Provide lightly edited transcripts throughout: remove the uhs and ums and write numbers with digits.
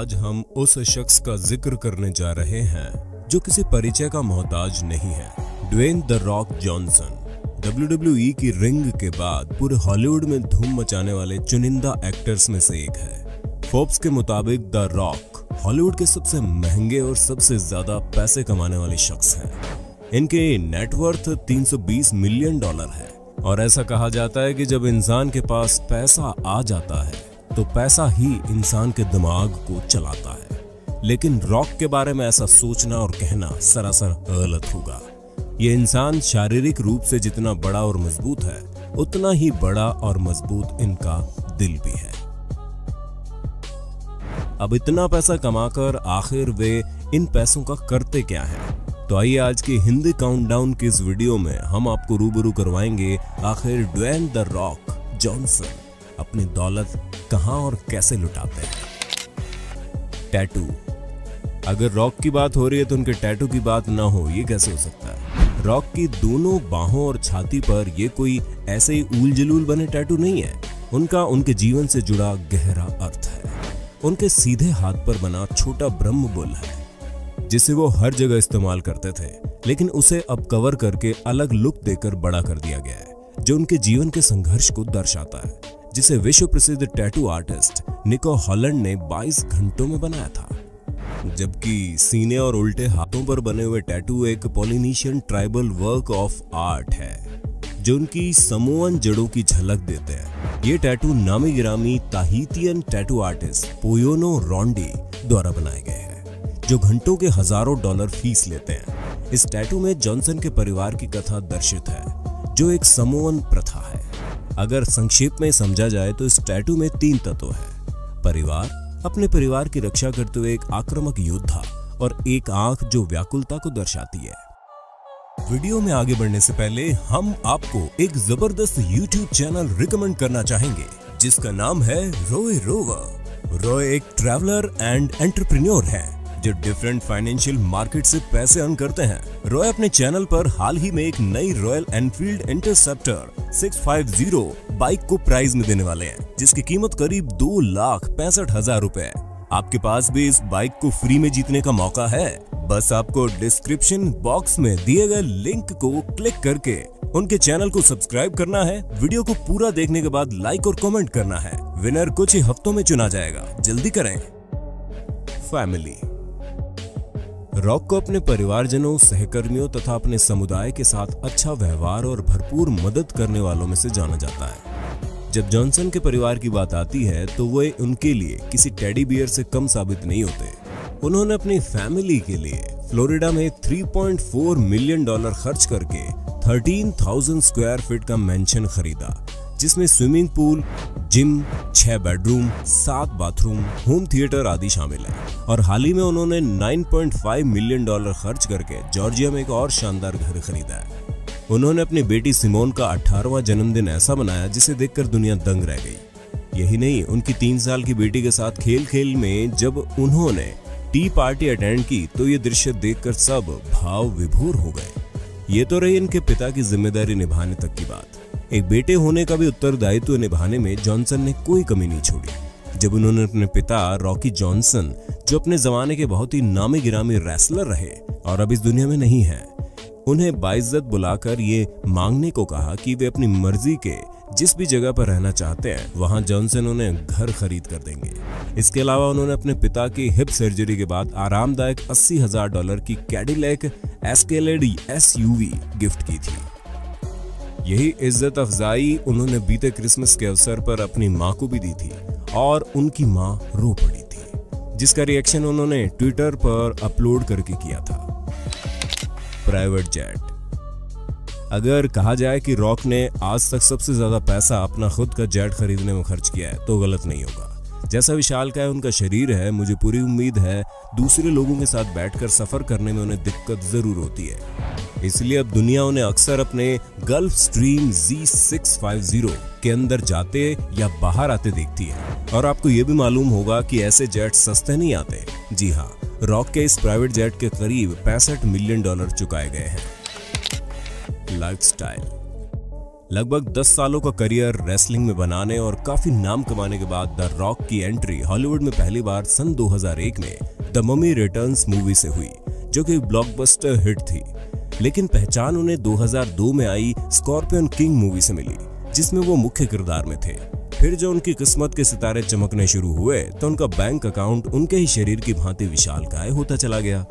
आज हम उस शख्स का जिक्र करने जा रहे हैं जो किसी परिचय का मोहताज नहीं है। Dwayne the Rock Johnson WWE की रिंग के बाद पूरे हॉलीवुड में धूम मचाने वाले चुनिंदा एक्टर्स में से एक है। फोर्ब्स के मुताबिक द रॉक हॉलीवुड के सबसे महंगे और सबसे ज्यादा पैसे कमाने वाले शख्स हैं। इनके नेटवर्थ $320 मिलियन है और ऐसा कहा जाता है कि जब इंसान के पास पैसा आ जाता है तो पैसा ही इंसान के दिमाग को चलाता है। लेकिन रॉक के बारे में ऐसा सोचना और कहना सरासर गलत होगा। ये इंसान शारीरिक रूप से जितना बड़ा और मजबूत है उतना ही बड़ा और मजबूत इनका दिल भी है। अब इतना पैसा कमाकर आखिर वे इन पैसों का करते क्या है? तो आइए आज के हिंदी काउंटडाउन की इस वीडियो में हम आपको रूबरू करवाएंगे आखिर ड्वेन द रॉक जॉनसन अपनी दौलत कहां और कैसे लुटाते हैं। टैटू। अगर रॉक की बात हो रही है तो उनके टैटू की बात ना हो, ये कैसे हो सकता है? रॉक की दोनों बाहों और छाती पर ये कोई ऐसे ही ऊल जलूल बने टैटू नहीं है। उनका उनके जीवन से जुड़ा गहरा अर्थ है। उनके सीधे हाथ पर बना छोटा ब्रह्म बुल है जिसे वो हर जगह इस्तेमाल करते थे, लेकिन उसे अब कवर करके अलग लुक देकर बड़ा कर दिया गया है जो उनके जीवन के संघर्ष को दर्शाता है, जिसे विश्व प्रसिद्ध टैटू आर्टिस्ट निको हॉलैंड ने 22 घंटों में बनाया था। जबकि सीने और उल्टे हाथों पर बने हुए टैटू एक Polynesian tribal work of art है जो उनकी समोअन जड़ों की झलक देते हैं। ये टैटू नामी गिरामी ताहितियन टैटू आर्टिस्ट पोयोनो रोंडी द्वारा बनाए गए हैं जो घंटों के हजारों डॉलर फीस लेते हैं। इस टैटू में जॉनसन के परिवार की कथा दर्शित है जो एक समोअन प्रथा है। अगर संक्षेप में समझा जाए तो इस टैटू में 3 तत्व है: परिवार, अपने परिवार की रक्षा करते हुए एक आक्रामक योद्धा और एक आंख जो व्याकुलता को दर्शाती है। वीडियो में आगे बढ़ने से पहले हम आपको एक जबरदस्त YouTube चैनल रिकमेंड करना चाहेंगे जिसका नाम है रॉय रोवर। रॉय एक ट्रैवलर एंड एंटरप्रेन्योर है जो डिफरेंट फाइनेंशियल मार्केट से पैसे अर्न करते हैं। रॉय अपने चैनल पर हाल ही में एक नई रॉयल एनफील्ड इंटरसेप्टर 650 बाइक को प्राइज में देने वाले हैं जिसकी कीमत करीब 2,65,000 रुपए है। आपके पास भी इस बाइक को फ्री में जीतने का मौका है। बस आपको डिस्क्रिप्शन बॉक्स में दिए गए लिंक को क्लिक करके उनके चैनल को सब्सक्राइब करना है। वीडियो को पूरा देखने के बाद लाइक और कमेंट करना है। विनर कुछ ही हफ्तों में चुना जाएगा, जल्दी करें। फैमिली। रॉक को अपने परिवारजनों, सहकर्मियों तथा अपने समुदाय के साथ अच्छा व्यवहार और भरपूर मदद करने वालों में से जाना जाता है। जब जॉनसन के परिवार की बात आती है तो वे उनके लिए किसी टेडी बियर से कम साबित नहीं होते। उन्होंने अपनी फैमिली के लिए फ्लोरिडा में $3.4 मिलियन खर्च करके 13,000 स्क्वायर फीट का मैंशन खरीदा जिसमें swimming pool, gym, 6 bedroom, 7 bathroom, home theatre आदि शामिल है। और हाल ही में उन्होंने $9.5 मिलियन खर्च करके जॉर्जिया में एक और शानदार घर खरीदा है। उन्होंने अपनी बेटी सिमोन का 18वां जन्मदिन ऐसा मनाया जिसे देखकर दुनिया दंग रह गई। यही नहीं, उनकी 3 साल की बेटी के साथ खेल खेल में जब उन्होंने टी पार्टी अटेंड की तो ये दृश्य देखकर सब भाव विभोर हो गए। ये तो रही इनके पिता की जिम्मेदारी निभाने तक की बात। एक बेटे होने का भी उत्तरदायित्व निभाने में जॉनसन ने कोई कमी नहीं छोड़ी। जब उन्होंने अपने पिता रॉकी जॉनसन, जो अपने जमाने के बहुत ही नामी गिरामी रेसलर रहे और अब इस दुनिया में नहीं है, उन्हें बाइज्जत बुलाकर ये मांगने को कहा कि वे अपनी मर्जी के जिस भी जगह पर रहना चाहते हैं वहां जॉनसन उन्हें घर खरीद कर देंगे। इसके अलावा उन्होंने अपने पिता की हिप सर्जरी के बाद आरामदायक $80,000 की कैडिलैक एस्केलेड SUV गिफ्ट की थी। यही इज्जत अफजाई उन्होंने बीते क्रिसमस के अवसर पर अपनी मां को भी दी थी और उनकी मां रो पड़ी थी, जिसका रिएक्शन उन्होंने ट्विटर पर अपलोड करके किया था। Private jet. अगर कहा जाए कि रॉक ने आज तक सबसे ज्यादा पैसा अपना खुद का जेट खरीदने में खर्च किया है तो गलत नहीं होगा। जैसा विशालकाय उनका शरीर है, मुझे पूरी उम्मीद है दूसरे लोगों के साथ बैठकर सफर करने में उन्हें दिक्कत जरूर होती है। इसलिए अब दुनिया उन्हें अक्सर अपने गल्फ स्ट्रीम Z650 के अंदर जाते या बाहर आते देखती है। और आपको ये भी मालूम होगा कि ऐसे जेट सस्ते नहीं आते। जी हाँ, रॉक के इस प्राइवेट जेट के करीब $65 मिलियन चुकाए गए हैं। लाइफस्टाइल। लगभग 10 सालों का करियर रेसलिंग में बनाने और काफी नाम कमाने के बाद द रॉक की एंट्री हॉलीवुड में पहली बार सन 2001 में द ममी रिटर्न्स मूवी से हुई, जो कि ब्लॉकबस्टर हिट थी। लेकिन पहचान उन्हें 2002 में आई स्कॉर्पियन किंग मूवी से मिली, जिसमें वो मुख्य किरदार में थे। फिर जो उनकी किस्मत के सितारे चमकने शुरू हुए तो उनका बैंक अकाउंट उनके ही शरीर की भांति विशालकाय होता चला गया।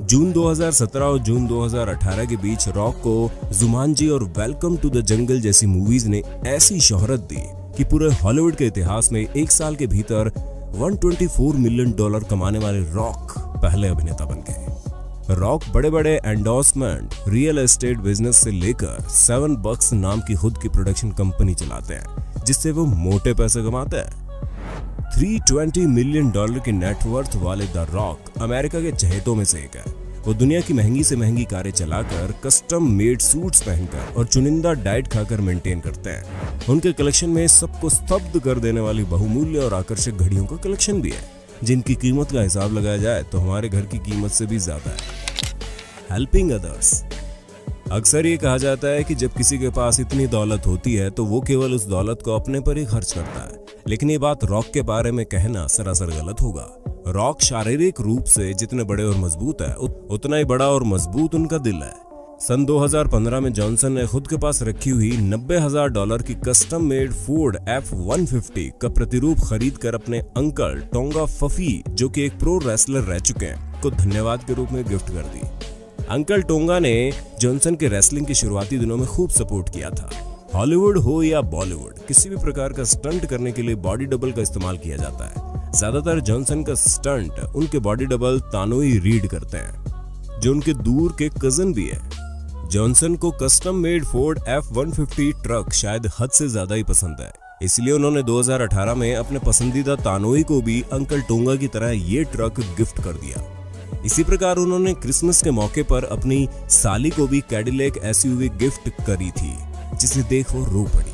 जून 2017 और जून 2018 के बीच रॉक को जुमांजी और वेलकम टू द जंगल जैसी मूवीज ने ऐसी शोहरत दी कि पूरे हॉलीवुड के इतिहास में एक साल के भीतर $124 मिलियन कमाने वाले रॉक पहले अभिनेता बन गए। रॉक बड़े बड़े एंडोर्समेंट, रियल एस्टेट बिजनेस से लेकर $7 नाम की खुद की प्रोडक्शन कंपनी चलाते हैं, जिससे वो मोटे पैसे कमाते हैं। $320 मिलियन की नेटवर्थ वाले द रॉक अमेरिका के चहेतों में से एक है। वो दुनिया की महंगी से महंगी कारें चलाकर, कस्टम मेड सूट्स पहनकर और चुनिंदा डाइट खाकर मेंटेन करते हैं। उनके कलेक्शन में सबको स्तब्ध कर देने वाली बहुमूल्य और आकर्षक घड़ियों का कलेक्शन भी है, जिनकी कीमत का हिसाब लगाया जाए तो हमारे घर की कीमत से भी ज्यादा है। Helping others. अक्सर ये कहा जाता है कि जब किसी के पास इतनी दौलत होती है तो वो केवल उस दौलत को अपने पर ही खर्च करता है, लेकिन ये बात रॉक के बारे में कहना सरासर गलत होगा। रॉक शारीरिक रूप से जितने बड़े और मजबूत है, उतना ही बड़ा और मजबूत उनका दिल है। सन 2015 में जॉनसन ने खुद के पास रखी हुई $90,000 की कस्टम मेड फोर्ड F-150 का प्रतिरूप खरीद कर अपने अंकल टोंगा फफी, जो कि एक प्रो रेसलर रह चुके हैं, को धन्यवाद के रूप में गिफ्ट कर दी। अंकल टोंगा ने जॉनसन के रेसलिंग के शुरुआती दिनों में खूब सपोर्ट किया था। हॉलीवुड हो या बॉलीवुड, किसी भी प्रकार का स्टंट करने के लिए बॉडी डबल का इस्तेमाल किया जाता है। ज्यादातर जॉनसन का स्टंट उनके बॉडी डबल तानोई रीड करते हैं, जो उनके दूर के कजन भी है। जॉनसन को custom made Ford F-150 truck शायद हद से ज्यादा ही पसंद है, इसलिए उन्होंने 2018 में अपने पसंदीदा तानोई को भी अंकल टोंगा की तरह ये ट्रक गिफ्ट कर दिया। इसी प्रकार उन्होंने क्रिसमस के मौके पर अपनी साली को भी कैडिलैक SUV गिफ्ट करी थी, जिसे देख वो रो पड़ी।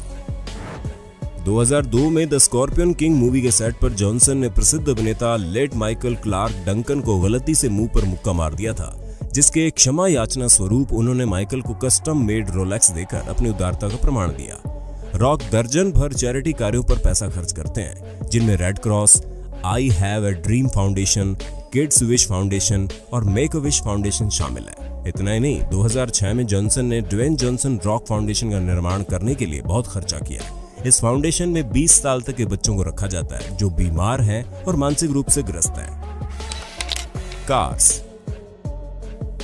2002 में द स्कॉर्पियन किंग मूवी के सेट पर जॉनसन ने प्रसिद्ध अभिनेता लेट माइकल क्लार्क डंकन को गलती से मुंह पर मुक्का मार दिया था, जिसके क्षमा याचना स्वरूप उन्होंने माइकल को कस्टम मेड रोलेक्स देकर अपनी उदारता का प्रमाण दिया। रॉक दर्जन भर चैरिटी कार्यों पर पैसा खर्च करते हैं, जिनमें red cross, I have a dream foundation, kids wish foundation और मेक अ विश फाउंडेशन शामिल है। इतना ही नहीं, 2006 में जॉनसन ने ड्वेन जॉनसन रॉक फाउंडेशन का निर्माण करने के लिए बहुत खर्चा किया। इस फाउंडेशन में 20 साल तक के बच्चों को रखा जाता है जो बीमार हैं और मानसिक रूप से ग्रस्त हैं। कार्स।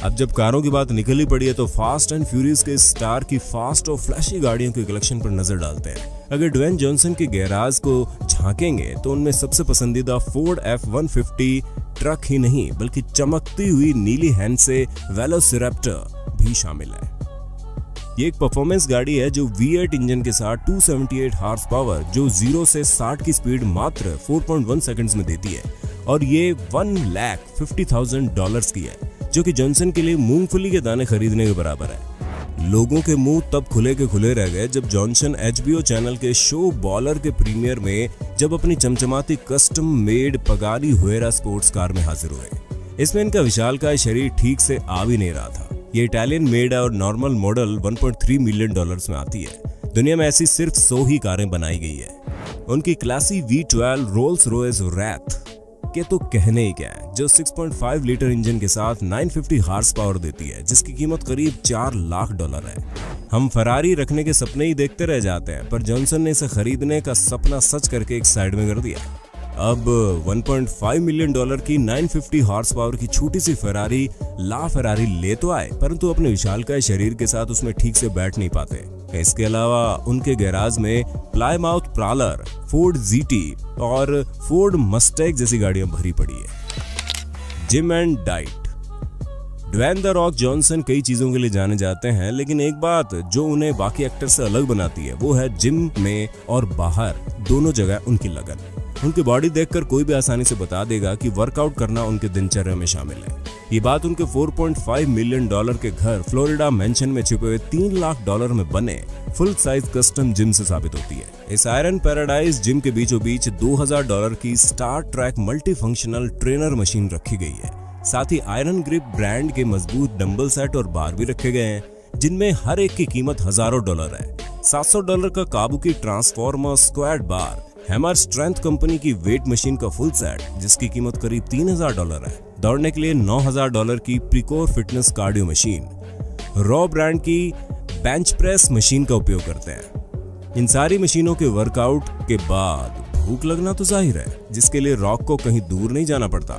अब जब कारों की बात निकल ही पड़ी है तो फास्ट एंड फ्यूरियस के स्टार की फास्ट और फ्लैशी गाड़ियों के कलेक्शन पर नजर डालते हैं। अगर ड्वेन जॉनसन के गैराज को झांकेंगे तो उनमें सबसे पसंदीदा फोर्ड F-150 ट्रक ही नहीं बल्कि चमकती हुई नीली हैंसे वेलोसिरैप्टर भी शामिल है। ये एक परफॉर्मेंस गाड़ी है जो V8 इंजन के साथ 278 हॉर्स पावर, जो 0 से 60 की स्पीड मात्र 4.1 सेकंड्स में देती है, और ये $1,50,000 की है, जो कि जॉनसन के लिए मूंगफली के दाने खरीदने के बराबर है। लोगों के मुंह तब खुले के खुले रह गए जब जॉनसन HBO चैनल के शो बॉलर के प्रीमियर में जब अपनी चमचमाती custom made Pagani Huayra sports car में हाजिर हुए। इसमें इनका विशालकाय शरीर ठीक से आ भी नहीं रहा था। ये इटालियन मेड और नॉर्मल मॉडल $1.3 मिलियन में आती है। दुनिया में ऐसी सिर्फ 100 ही कारें बनाई गई है। उनकी classy V12 Rolls Royce wrath के तो कहने ही क्या है, जो 6.5 लीटर इंजन के साथ 950 हॉर्स पावर देती है, जिसकी कीमत करीब $4 लाख है। हम फरारी रखने के सपने ही देखते रह जाते हैं, पर जॉनसन ने इसे खरीदने का सपना सच करके एक साइड में कर दिया। अब $1.5 मिलियन की 950 हॉर्स पावर की छोटी सी फरारी ला फरारी ले तो आए, परंतु अपने विशालकाय शरीर के साथ उसमें ठीक से बैठ नहीं पाते। इसके अलावा उनके गैराज में प्लायमाउथ प्रालर, फोर्ड GT और फोर्ड मस्टैग जैसी गाड़ियां भरी पड़ी है। Gym and diet. Dwayne the Rock Johnson कई चीजों के लिए जाने जाते हैं, लेकिन एक बात जो उन्हें बाकी एक्टर से अलग बनाती है वो है जिम में और बाहर दोनों जगह उनकी लगन। उनकी बॉडी देखकर कोई भी आसानी से बता देगा कि वर्कआउट करना उनके दिनचर्या में शामिल है। ये बात उनके $4.5 मिलियन के घर फ्लोरिडा मैंशन में छुपे हुए $3 लाख में बने फुल साइज कस्टम जिम से साबित होती है। इस आयरन पैराडाइज जिम के बीचों बीच $2,000 की Star Trek multi functional trainer machine रखी गई है। साथ ही आयरन ग्रिप ब्रांड के मजबूत डंबल सेट और बार भी रखे गए हैं, जिनमें हर एक की कीमत हजारों डॉलर है। $700 का काबुकी ट्रांसफॉर्मर स्क्वाड बार, हैमर स्ट्रेंथ कंपनी की वेट मशीन का फुल सेट जिसकी कीमत करीब $3000 है, दौड़ने के लिए $9000 की Precor fitness cardio machine, Raw brand की बेंच प्रेस मशीन का उपयोग करते हैं। इन सारी मशीनों के वर्कआउट के बाद भूख लगना तो जाहिर है, जिसके लिए रॉक को कहीं दूर नहीं जाना पड़ता।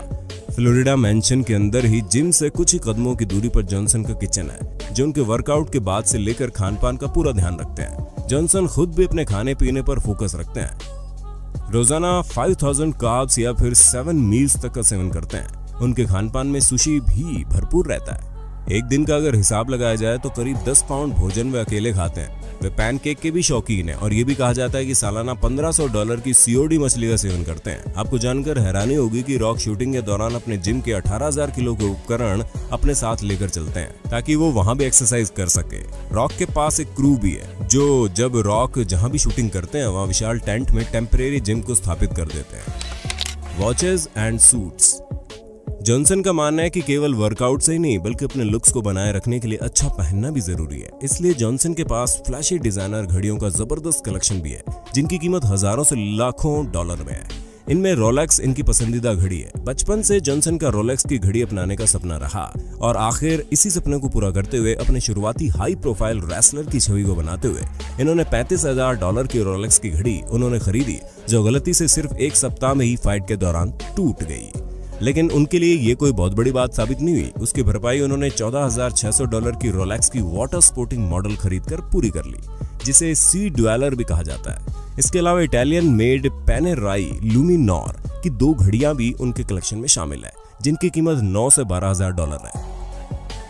फ्लोरिडा मैंशन के अंदर ही जिम से कुछ ही कदमों की दूरी पर जॉनसन का किचन है, जो उनके वर्कआउट के बाद से लेकर खान पान का पूरा ध्यान रखते हैं। जॉनसन खुद भी अपने खाने पीने पर फोकस रखते हैं। रोजाना 5000 कार्ब्स या फिर 7 मील्स तक का सेवन करते हैं। उनके खान पान में सुशी भी भरपूर रहता है। एक दिन का अगर हिसाब लगाया जाए तो करीब 10 पाउंड भोजन वे अकेले खाते हैं। वे पैनकेक के भी शौकीन हैं और ये भी कहा जाता है कि सालाना $1500 की सीओडी मछली का सेवन करते हैं। आपको जानकर हैरानी होगी कि रॉक शूटिंग के दौरान अपने जिम के 18000 किलो के उपकरण अपने साथ लेकर चलते हैं ताकि वो वहां भी एक्सरसाइज कर सके। रॉक के पास एक क्रू भी है जो जब रॉक जहां भी शूटिंग करते हैं वहां विशाल टेंट में टेम्परेरी जिम को स्थापित कर देते हैं। Watches and suits. जॉनसन का मानना है कि केवल वर्कआउट से ही नहीं बल्कि अपने लुक्स को बनाए रखने के लिए अच्छा पहनना भी जरूरी है। इसलिए जॉनसन के पास फ्लैशी डिजाइनर घड़ियों का जबरदस्त कलेक्शन भी है जिनकी कीमत हजारों से लाखों डॉलर में है। इनमें रोलेक्स इनकी पसंदीदा घड़ी है। बचपन से जॉनसन का रोलेक्स की घड़ी अपनाने का सपना रहा और आखिर इसी सपने को पूरा करते हुए अपने शुरुआती हाई प्रोफाइल रेसलर की छवि को बनाते हुए इन्होंने $35,000 की रोलेक्स की घड़ी उन्होंने खरीदी, जो गलती से सिर्फ एक सप्ताह में ही फाइट के दौरान टूट गई। लेकिन उनके लिए ये कोई बहुत बड़ी बात साबित नहीं हुई। उसकी भरपाई उन्होंने $14,600 की रोलेक्स की वाटर स्पोर्टिंग मॉडल खरीदकर पूरी कर ली, जिसे सी ड्वेलर भी कहा जाता है। इसके अलावा इटालियन मेड पेनेराई लुमिनोर की 2 घड़ियां भी उनके कलेक्शन में शामिल है, जिनकी कीमत $9,000 से $12,000 है।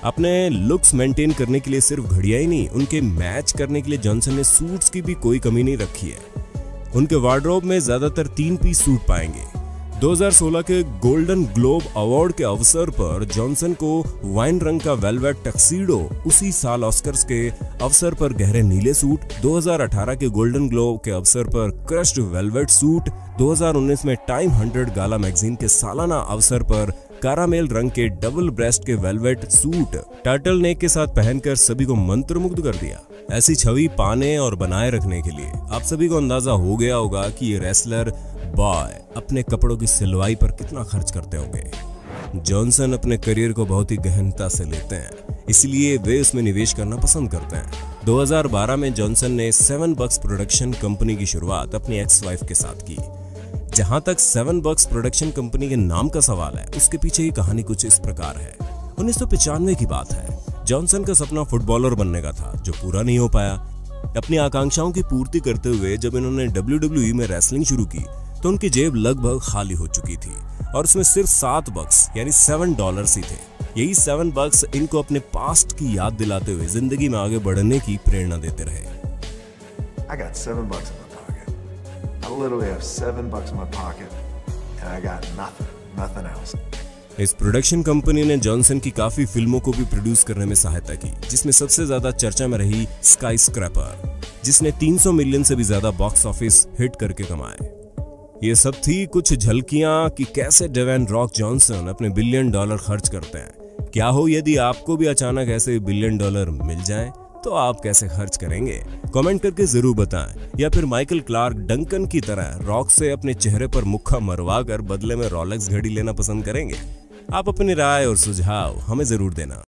अपने लुक्स मेंटेन करने के लिए सिर्फ घड़ियां ही नहीं, उनके मैच करने के लिए जॉनसन ने सूट्स की भी कोई कमी नहीं रखी है। उनके वार्डरोब में ज्यादातर 3 पीस सूट पाएंगे। 2016 के गोल्डन ग्लोब अवार्ड के अवसर पर जॉनसन को वाइन रंग का वेलवेट टक्सीडो, उसी साल ऑस्कर्स के अवसर पर गहरे नीले सूट, 2018 के गोल्डन ग्लोब के अवसर पर क्रश्ड वेलवेट सूट, 2019 में टाइम 100 गाला मैगजीन के सालाना अवसर पर कारामेल रंग के डबल ब्रेस्ट के वेलवेट सूट टर्टल नेक के साथ पहनकर सभी को मंत्रमुग्ध कर दिया। ऐसी छवि पाने और बनाए रखने के लिए आप सभी को अंदाजा हो गया होगा कि ये रेसलर बॉय अपने कपड़ों की सिलवाई पर कितना खर्च करते होंगे। जॉनसन अपने करियर को बहुत ही गहनता से लेते हैं, इसलिए वे उसमें निवेश करना पसंद करते हैं। 2012 में जॉनसन ने 7 बक्स प्रोडक्शन कंपनी की शुरुआत अपनी एक्स वाइफ के साथ की। जहां तक 7 बक्स प्रोडक्शन कंपनी के नाम का सवाल है, उसके पीछे की कहानी कुछ इस प्रकार है। 1995 की बात है। जॉनसन का सपना फुटबॉलर बनने का था, जो पूरा नहीं हो पाया। अपनी आकांक्षाओं की पूर्ति करते हुए जब इन्होंने WWE में रेसलिंग शुरू की तो उनकी जेब लगभग खाली हो चुकी थी और उसमें सिर्फ 7 बक्स यानी $7 ही थे। यही 7 बक्स इनको अपने पास्ट की याद दिलाते हुए जिंदगी में आगे बढ़ने की प्रेरणा देते रहे। I got $7 in my pocket. I literally have $7 in my pocket and I got nothing else. इस प्रोडक्शन कंपनी ने जॉनसन की काफी फिल्मों को भी प्रोड्यूस करने में सहायता की, जिसमें सबसे ज्यादा चर्चा में रही स्काईस्क्रैपर, जिसने 300 मिलियन से भी ज्यादा बॉक्स ऑफिस हिट करके कमाए। ये सब थी कुछ झलकियां कि कैसे ड्वेन रॉक जॉनसन अपने $1 बिलियन खर्च करते हैं। क्या हो यदि आपको भी अचानक ऐसे $1 बिलियन मिल जाएं, तो आप कैसे खर्च करेंगे? कमेंट करके जरूर बताएं। या फिर माइकल क्लार्क डंकन की तरह रॉक से अपने चेहरे पर मुक्का मरवा कर बदले में रोलेक्स घड़ी लेना पसंद करेंगे? आप अपनी राय और सुझाव हमें जरूर देना।